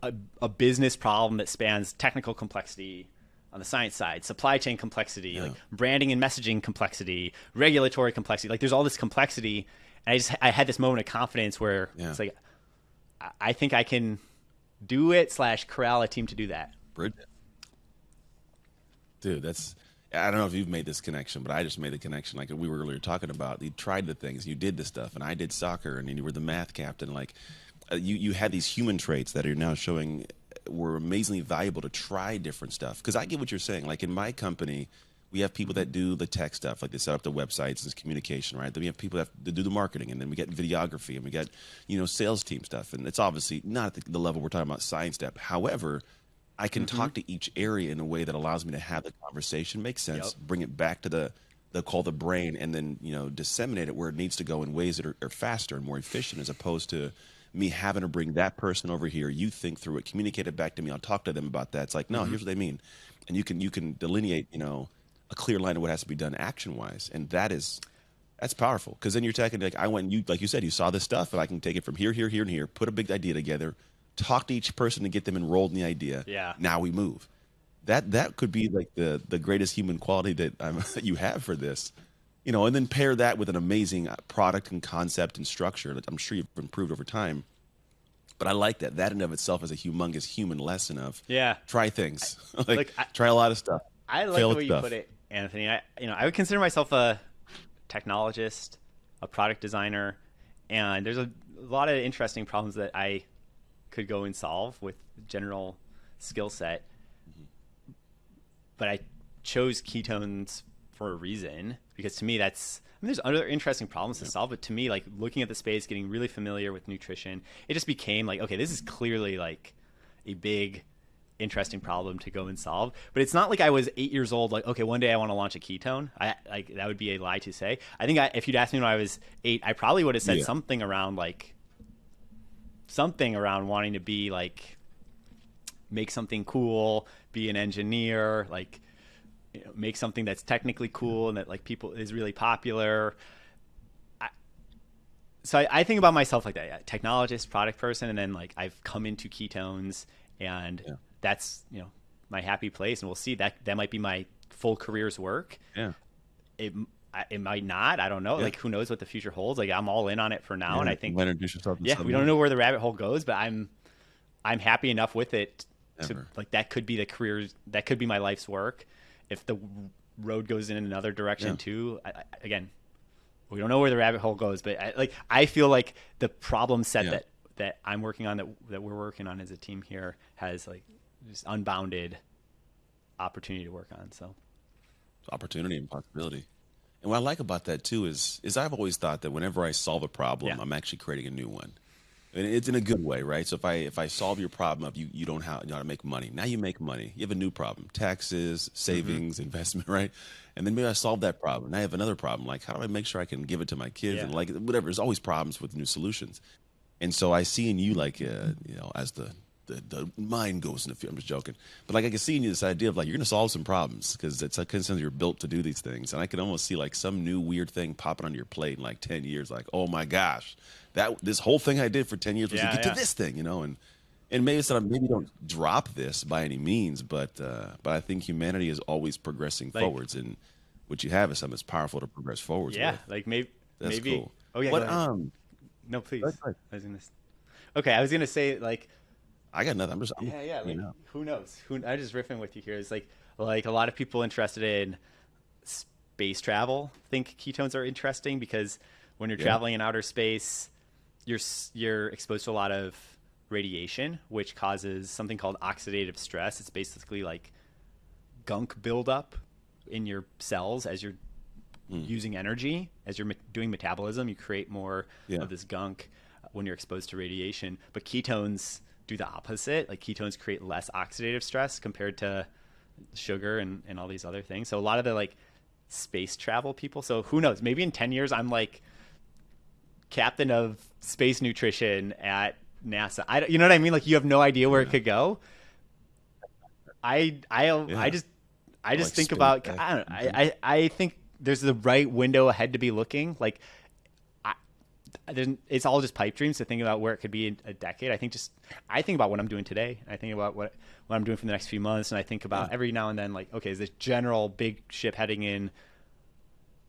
a business problem that spans technical complexity on the science side, supply chain complexity, like branding and messaging complexity, regulatory complexity. Like there's all this complexity. And I had this moment of confidence where it's like, I think I can do it / corral a team to do that. Bridget. Dude, I don't know if you've made this connection, but I just made the connection. Like we were earlier talking about, you tried the things, you did the stuff, and I did soccer, and you were the math captain. Like you had these human traits that are now showing were amazingly valuable to try different stuff. Because I get what you're saying. Like in my company, we have people that do the tech stuff, like they set up the websites and communication, right? Then we have people that do the marketing, and then we get videography, and we get sales team stuff. And it's obviously not at the level we're talking about science step. However, I can talk to each area in a way that allows me to have the conversation make sense, bring it back to the brain, and then disseminate it where it needs to go in ways that are faster and more efficient, as opposed to me having to bring that person over here. You think through it, communicate it back to me. I'll talk to them about that. It's like, no, here's what they mean, and you can delineate a clear line of what has to be done action wise, and that's powerful, because then you're taking like like you said, you saw this stuff, and I can take it from here, here, here, and here, put a big idea together. Talk to each person to get them enrolled in the idea. Yeah. Now we move. That could be like the greatest human quality that you have for this, and then pair that with an amazing product and concept and structure that I'm sure you've improved over time. But I like that. That in of itself is a humongous human lesson of try things, try a lot of stuff. I like the way you put it, Anthony. I would consider myself a technologist, a product designer, and there's a lot of interesting problems that I could go and solve with general skill set. But I chose ketones for a reason, because to me there's other interesting problems to solve, but to me, like looking at the space, getting really familiar with nutrition, it just became like, okay, this is clearly like a big interesting problem to go and solve. But it's not like I was 8 years old, like, okay, one day I want to launch a ketone. That would be a lie to say. I think if you'd asked me when I was 8, I probably would have said something around wanting to be like, make something cool, be an engineer, like make something that's technically cool and that like people is really popular. So I think about myself like that, technologist, product person, and then like I've come into ketones, and that's my happy place, and we'll see that might be my full career's work. It might not. I don't know. Like, who knows what the future holds? Like, I'm all in on it for now, and I think we don't know where the rabbit hole goes, but I'm happy enough with it to like that could be the career, that could be my life's work. If the road goes in another direction too, again, we don't know where the rabbit hole goes, but I feel like the problem set that I'm working on, that we're working on as a team here, has like just unbounded opportunity to work on. So opportunity and possibility. And what I like about that too is I've always thought that whenever I solve a problem, I'm actually creating a new one. And it's in a good way, right? So if I solve your problem of you don't know how to make money, now you make money. You have a new problem: taxes, savings, investment, right? And then maybe I solve that problem. Now I have another problem, like how do I make sure I can give it to my kids and like whatever. There's always problems with new solutions. And so I see in you like as the mind goes in the field. I'm just joking, but like I can see in you this idea of like you're gonna solve some problems because it's like since you're built to do these things. And I can almost see like some new weird thing popping on your plate in like 10 years. Like, oh my gosh, this whole thing I did for 10 years was to get to this thing, and and maybe it's not, maybe don't drop this by any means, but I think humanity is always progressing Like, forwards, and what you have is something that's powerful to progress forwards yeah, with. like That's maybe. cool. Oh yeah, go What ahead. No, go please. ahead. I was gonna. Okay, I was gonna say like, I got nothing. I'm yeah, yeah, you like know. who knows? Who I just riffing with you here is like a lot of people interested in space travel think ketones are interesting because when you're Yeah. traveling in outer space, you're exposed to a lot of radiation, which causes something called oxidative stress. It's basically like gunk buildup in your cells as you're Mm. using energy, as you're doing metabolism. You create more Yeah. of this gunk when you're exposed to radiation. But ketones do the opposite. Like ketones create less oxidative stress compared to sugar and all these other things. So a lot of the like space travel people. So who knows? Maybe in 10 years, I'm like captain of space nutrition at NASA. You know what I mean? Like you have no idea where it Yeah. could go. I I I Yeah. just I Or just like think about SpaceX I or don't know, something. I think there's the right window ahead to be looking. Like I, it's all just pipe dreams to think about where it could be in a decade. I think about what I'm doing today. I think about what I'm doing for the next few months, and I think Yeah. about every now and then like, okay, is this general big ship heading in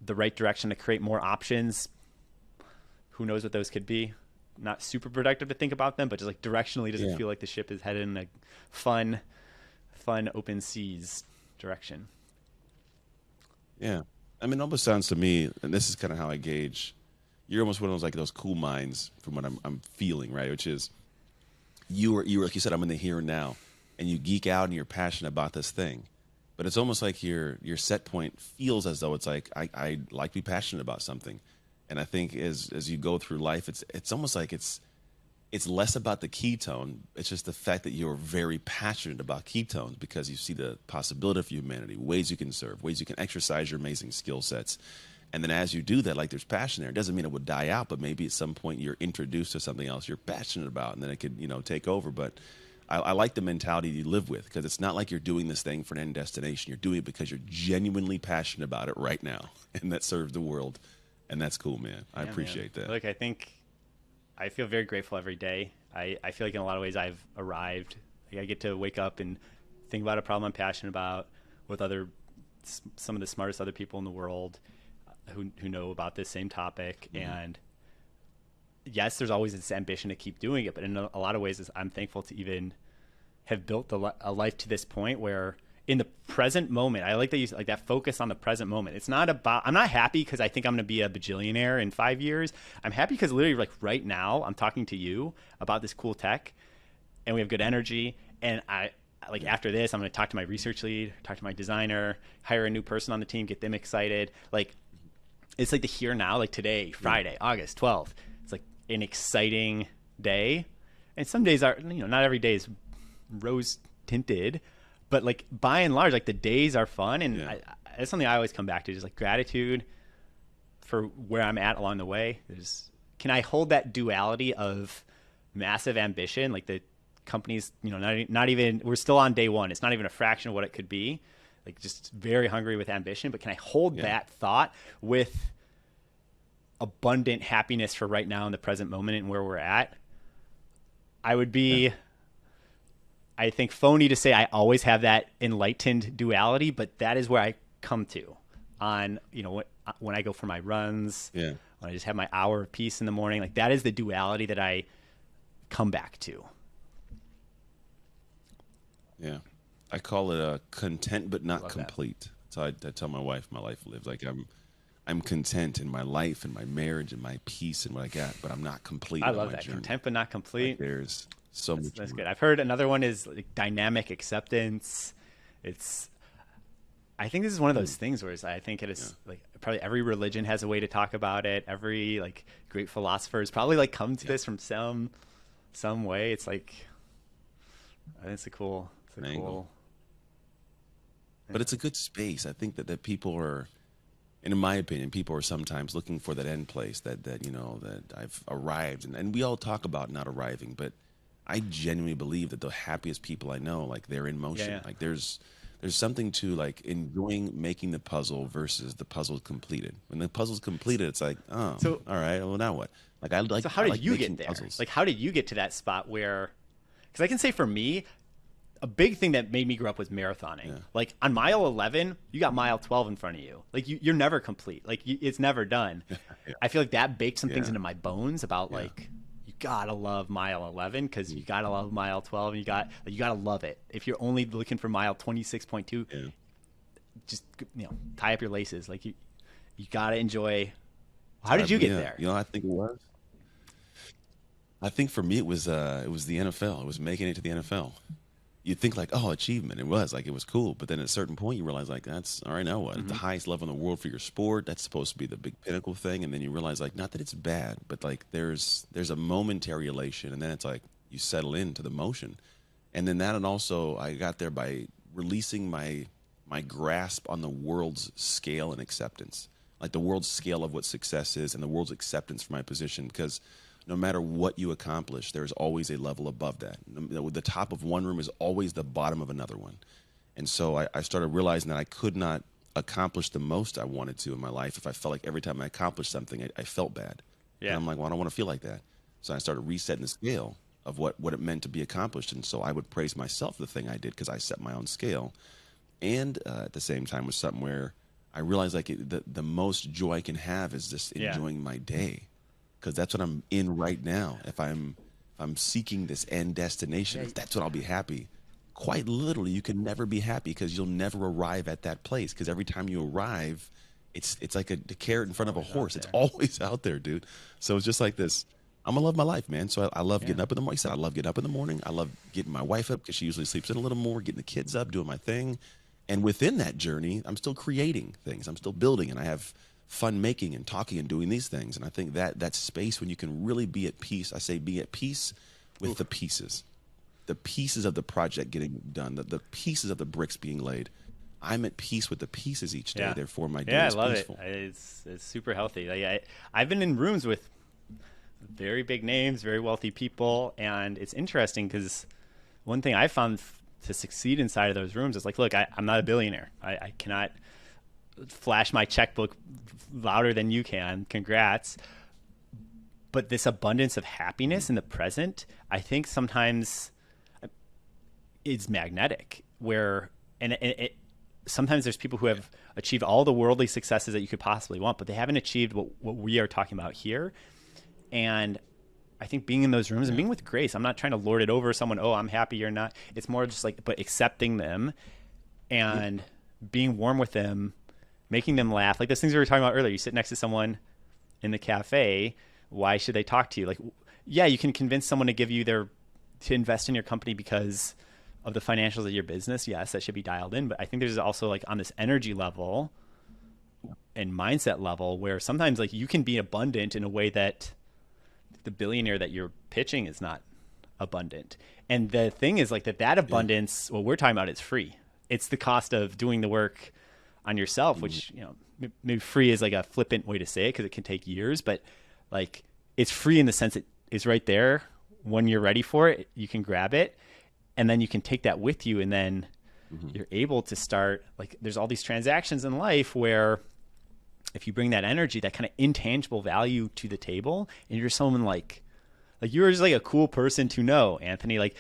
the right direction to create more options? Who knows what those could be? Not super productive to think about them, but just like directionally, does it Yeah. feel like the ship is headed in a fun, fun open seas direction? Yeah. I mean, it almost sounds to me, and this is kind of how I gauge. You're almost one of those like those cool minds from what I'm feeling, right? Which is you were like you said, I'm in the here and now, and you geek out and you're passionate about this thing, but it's almost like your set point feels as though it's like I like to be passionate about something, and I think as you go through life, it's almost like it's less about the ketone. It's just the fact that you're very passionate about ketones because you see the possibility for humanity, ways you can serve, ways you can exercise your amazing skill sets. And then as you do that, like there's passion there. It doesn't mean it would die out, but maybe at some point you're introduced to something else you're passionate about, and then it could, take over. But I like the mentality you live with because it's not like you're doing this thing for an end destination. You're doing it because you're genuinely passionate about it right now, and that serves the world. And that's cool, man. I Yeah, man. appreciate that. Look, I think I feel very grateful every day. I feel like in a lot of ways I've arrived. Like I get to wake up and think about a problem I'm passionate about with some of the smartest other people in the world who know about this same topic. Mm-hmm. And yes, there's always this ambition to keep doing it, but in a lot of ways, I'm thankful to even have built a life to this point where in the present moment, I like that you like that focus on the present moment. It's not about, I'm not happy because I think I'm going to be a bajillionaire in 5 years. I'm happy because literally like right now I'm talking to you about this cool tech and we have good energy. And I like after this, I'm going to talk to my research lead, talk to my designer, hire a new person on the team, get them excited. Like it's like the here now, like today, Friday, August 12th. It's like an exciting day. And some days are, not every day is rose tinted, but like by and large, like the days are fun. And Yeah. that's something I always come back to, just like gratitude for where I'm at along the way. Can I hold that duality of massive ambition? Like the company's, not even, we're still on day one. It's not even a fraction of what it could be. Like just very hungry with ambition, but can I hold Yeah. that thought with abundant happiness for right now in the present moment and where we're at? I would be, Yeah. I think, phony to say I always have that enlightened duality, but that is where I come to on, when I go for my runs, Yeah. when I just have my hour of peace in the morning. Like that is the duality that I come back to. Yeah. I call it a content but not Love that. complete. So I tell my wife my life lives like I'm content in my life and my marriage and my peace and what I got, but I'm not complete I on love my that. journey. Content but not Like complete. there's so much That's more. good. I've heard another one is like dynamic acceptance. I think this is one of those things where I think it is like probably every religion has a way to talk about it. Every like great philosophers probably like come to this from some way. It's like I think it's a An angle. cool. But it's a good space. I think that people are, and in my opinion, people are sometimes looking for that end place that I've arrived, and we all talk about not arriving, but I genuinely believe that the happiest people I know, like they're in motion. Yeah. Like there's something to like enjoying making the puzzle versus the puzzle completed. When the puzzle's completed, it's like, oh, So all right, well now what? Like I like so how I did like you making get there? puzzles. Like how did you get to that spot where? Because I can say for me, a big thing that made me grow up was marathoning. Yeah. Like on mile 11, you got mile 12 in front of you. Like you're never complete. Like it's never done. Yeah. I feel like that baked some things Yeah. into my bones about like, you gotta love mile 11 because you gotta love mile 12 and you gotta love it. If you're only looking for mile 26.2, Yeah. just, tie up your laces. Like you gotta enjoy. How did you get there? You know, I think it was. I think for me it was the NFL. It was making it to the NFL. You'd think like, oh, achievement. It was like, it was cool. But then at a certain point you realize like, that's all right, now what? It's the highest level in the world for your sport. That's supposed to be the big pinnacle thing. And then you realize like, not that it's bad, but like there's a momentary elation, and then it's like you settle into the motion. And then that, and also I got there by releasing my grasp on the world's scale and acceptance. Like the world's scale of what success is and the world's acceptance for my position, because no matter what you accomplish, there's always a level above that. The top of one room is always the bottom of another one. And so I started realizing that I could not accomplish the most I wanted to in my life if I felt like every time I accomplished something, I felt bad. Yeah. And I'm like, well, I don't want to feel like that. So I started resetting the scale of what it meant to be accomplished. And so I would praise myself for the thing I did because I set my own scale. And at the same time was something where I realized like the most joy I can have is just enjoying my day. Because that's what I'm in right now. If I'm seeking this end destination, if that's what I'll be happy. Quite literally, you can never be happy because you'll never arrive at that place. Because every time you arrive, it's like the carrot in front of a horse. It's always out there, dude. So it's just like this. I'm gonna love my life, man. So I love getting up in the morning. Like I said, I love getting up in the morning. I love getting my wife up because she usually sleeps in a little more. Getting the kids up, doing my thing, and within that journey, I'm still creating things. I'm still building, and I have fun making and talking and doing these things. And I think that space when you can really be at peace, I say be at peace with the pieces of the project getting done, the pieces of the bricks being laid. I'm at peace with the pieces each day. Therefore, my day is peaceful. I love it. It's super healthy. Like I've been in rooms with very big names, very wealthy people. And it's interesting because one thing I found to succeed inside of those rooms is like, look, I'm not a billionaire. I cannot flash my checkbook louder than you can. Congrats. But this abundance of happiness in the present, I think sometimes is magnetic, where, and sometimes there's people who have achieved all the worldly successes that you could possibly want, but they haven't achieved what we are talking about here. And I think being in those rooms and being with grace, I'm not trying to lord it over someone. Oh, I'm happy you're not. It's more just like, but accepting them and being warm with them, making them laugh. Like those things we were talking about earlier. You sit next to someone in the cafe. Why should they talk to you? Like, yeah, you can convince someone to give you to invest in your company because of the financials of your business. Yes, that should be dialed in. But I think there's also like on this energy level and mindset level where sometimes like you can be abundant in a way that the billionaire that you're pitching is not abundant. And the thing is like that abundance, what we're talking about, is free. It's the cost of doing the work on yourself, which, maybe free is like a flippant way to say it because it can take years, but like it's free in the sense it is right there when you're ready for it. You can grab it and then you can take that with you. And then you're able to start, like, there's all these transactions in life where if you bring that energy, that kind of intangible value to the table, and you're someone like you're just like a cool person to know, Anthony. Like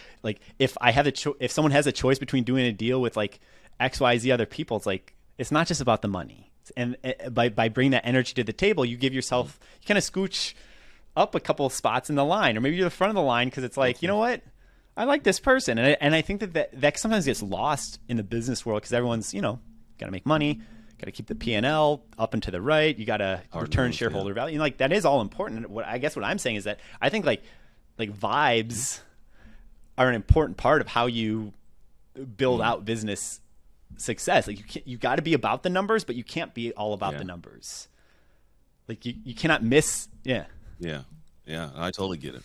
if I have if someone has a choice between doing a deal with like XYZ other people, it's like, it's not just about the money. And by bringing that energy to the table, you give yourself, you kind of scooch up a couple of spots in the line, or maybe you're the front of the line because it's like, you know what? I like this person. And I think that sometimes gets lost in the business world because everyone's, got to make money, got to keep the P&L up and to the right. You got to return shareholder value. Like that is all important. What I'm saying is that I think like vibes are an important part of how you build out business success. Like you got to be about the numbers, but you can't be all about the numbers. Like you cannot miss. Yeah. I totally get it.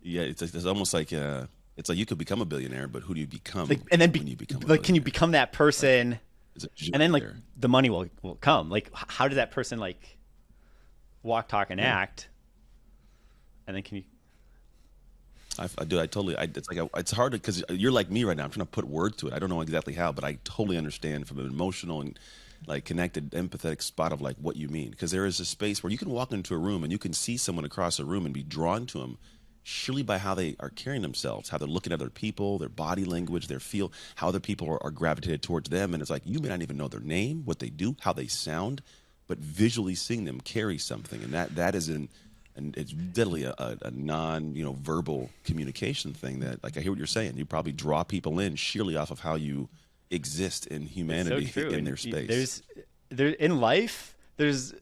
Yeah, it's almost like it's like you could become a billionaire, but who do you become? And then when you become a like, can you become that person? Like, and then like the money will come. Like how does that person like walk, talk, and act? And then can you? I do. It's like it's hard because you're like me right now. I'm trying to put words to it. I don't know exactly how, but I totally understand from an emotional and like connected, empathetic spot of like what you mean. Because there is a space where you can walk into a room and you can see someone across a room and be drawn to them, surely by how they are carrying themselves, how they're looking at other people, their body language, their feel, how other people are gravitated towards them. And it's like, you may not even know their name, what they do, how they sound, but visually seeing them carry something. And that is and it's deadly a non, verbal communication thing that, like, I hear what you're saying. You probably draw people in sheerly off of how you exist in humanity, so true. in their space. In life, there's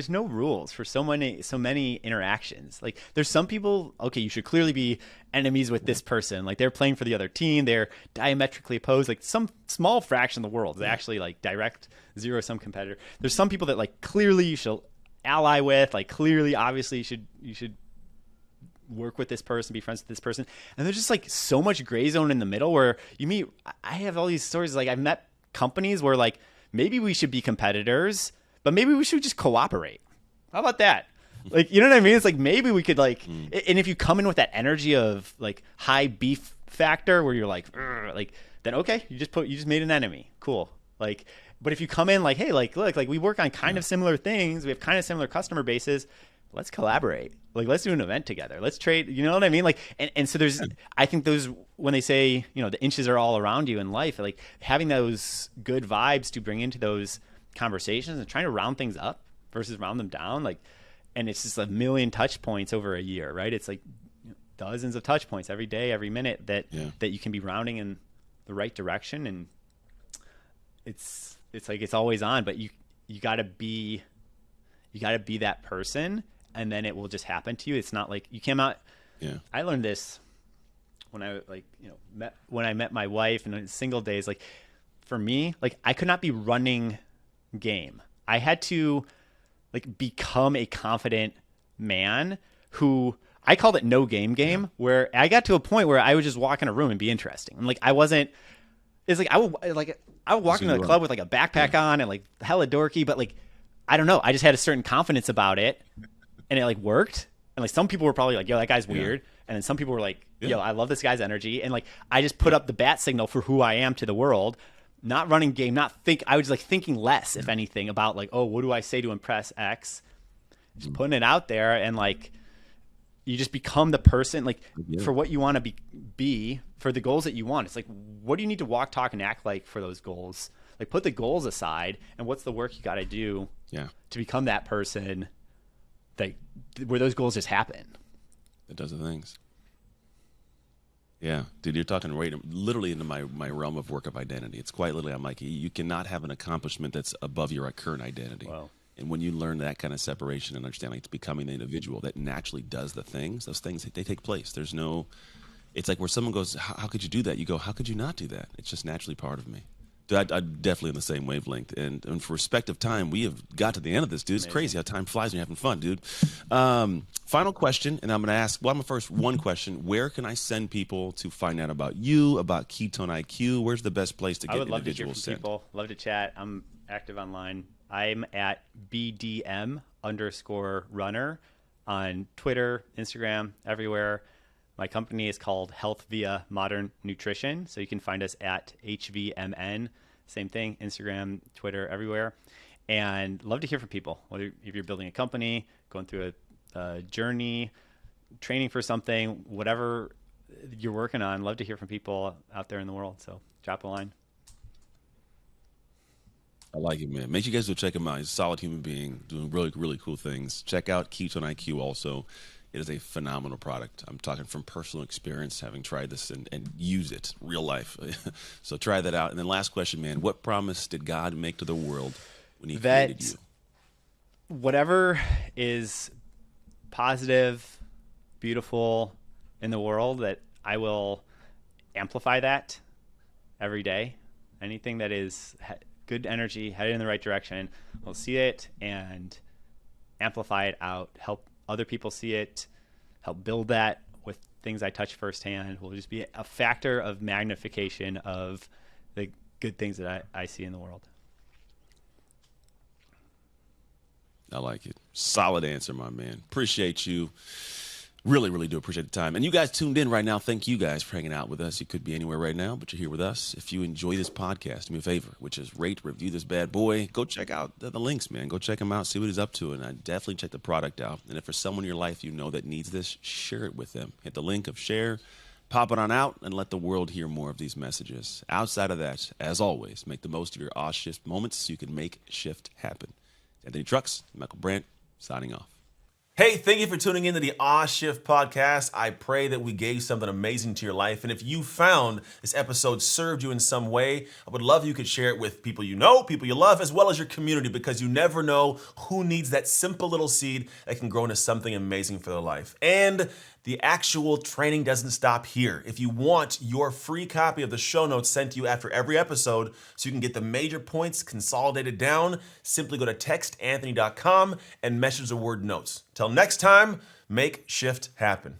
no rules for so many interactions. Like, there's some people, okay, you should clearly be enemies with this person. Like, they're playing for the other team. They're diametrically opposed. Like, some small fraction of the world is actually like direct zero-sum competitor. There's some people that, like, clearly you should ally with, like, clearly, obviously you should work with this person, be friends with this person. And there's just, like, so much gray zone in the middle where I have all these stories. Like, I've met companies where, like, maybe we should be competitors, but maybe we should just cooperate. How about that? Like, you know what I mean? It's like, maybe we could, like, and if you come in with that energy of, like, high beef factor where you're like, then okay, you just made an enemy. Cool. Like, but if you come in like, hey, like, look, like, we work on kind of similar things. We have kind of similar customer bases. Let's collaborate. Like, let's do an event together. Let's trade. You know what I mean? Like, and so I think those, when they say, the inches are all around you in life, like, having those good vibes to bring into those conversations and trying to round things up versus round them down. Like, and it's just a million touch points over a year, right? It's like dozens of touch points every day, every minute that you can be rounding in the right direction. And it's like, it's always on, but you gotta be that person, and then it will just happen to you. It's not like you came out. Yeah. I learned this when I met my wife, and in single days, like, for me, like, I could not be running game. I had to, like, become a confident man who, I called it no game, where I got to a point where I would just walk in a room and be interesting. And, like, I wasn't, it's like, I would walk into the club with, like, a backpack on and, like, hella dorky, but, like, I don't know. I just had a certain confidence about it, and it, like, worked. And, like, some people were probably like, yo, that guy's weird. And then some people were like, yo, I love this guy's energy. And, like, I just put up the bat signal for who I am to the world, not running game, I was, like, thinking less, if anything, about, like, oh, what do I say to impress X? Just putting it out there, and, like, you just become the person, like, for what you want to be for the goals that you want. It's like, what do you need to walk, talk, and act like for those goals? Like, put the goals aside, and what's the work you got to do to become that person that where those goals just happen. That does the things. Yeah, dude, you're talking right literally into my realm of work of identity. It's quite literally, I'm like, you cannot have an accomplishment that's above your current identity. Wow. And when you learn that kind of separation and understanding, it's becoming the individual that naturally does the things, those things, they take place. There's no, it's like where someone goes, how could you do that? You go, how could you not do that? It's just naturally part of me. Dude, I'm definitely in the same wavelength. And for respect of time, we have got to the end of this, dude. It's crazy how time flies when you're having fun, dude. Final question, and I'm going to ask, I'm going to first one question. Where can I send people to find out about you, about Ketone IQ? Where's the best place to get individuals sent? I would love to hear from people. Love to chat. I'm active online. I'm at BDM_runner on Twitter, Instagram, everywhere. My company is called Health Via Modern Nutrition. So you can find us at HVMN. Same thing, Instagram, Twitter, everywhere. And love to hear from people, whether if you're building a company, going through a journey, training for something, whatever you're working on. Love to hear from people out there in the world. So drop a line. I like it, man. Make sure you guys go check him out. He's a solid human being doing really, really cool things. Check out Ketone IQ also. It is a phenomenal product. I'm talking from personal experience, having tried this and use it real life. So try that out. And then last question, man, what promise did God make to the world when he created you? Whatever is positive, beautiful in the world, that I will amplify that every day. Anything that is good energy, headed in the right direction, we'll see it and amplify it out, help other people see it, help build that with things I touch firsthand. Will just be a factor of magnification of the good things that I see in the world. I like it. Solid answer, my man. Appreciate you. Really, really do appreciate the time. And you guys tuned in right now. Thank you guys for hanging out with us. You could be anywhere right now, but you're here with us. If you enjoy this podcast, do me a favor, which is rate, review this bad boy. Go check out the links, man. Go check him out, see what he's up to. And I definitely check the product out. And if there's someone in your life you know that needs this, share it with them. Hit the link of share, pop it on out, and let the world hear more of these messages. Outside of that, as always, make the most of your off shift moments so you can make shift happen. Anthony Trucks, Michael Brandt, signing off. Hey, thank you for tuning in to the Shift podcast. I pray that we gave something amazing to your life. And if you found this episode served you in some way, I would love if you could share it with people you know, people you love, as well as your community, because you never know who needs that simple little seed that can grow into something amazing for their life. And the actual training doesn't stop here. If you want your free copy of the show notes sent to you after every episode so you can get the major points consolidated down, simply go to textanthony.com and message the word notes. Till next time, make shift happen.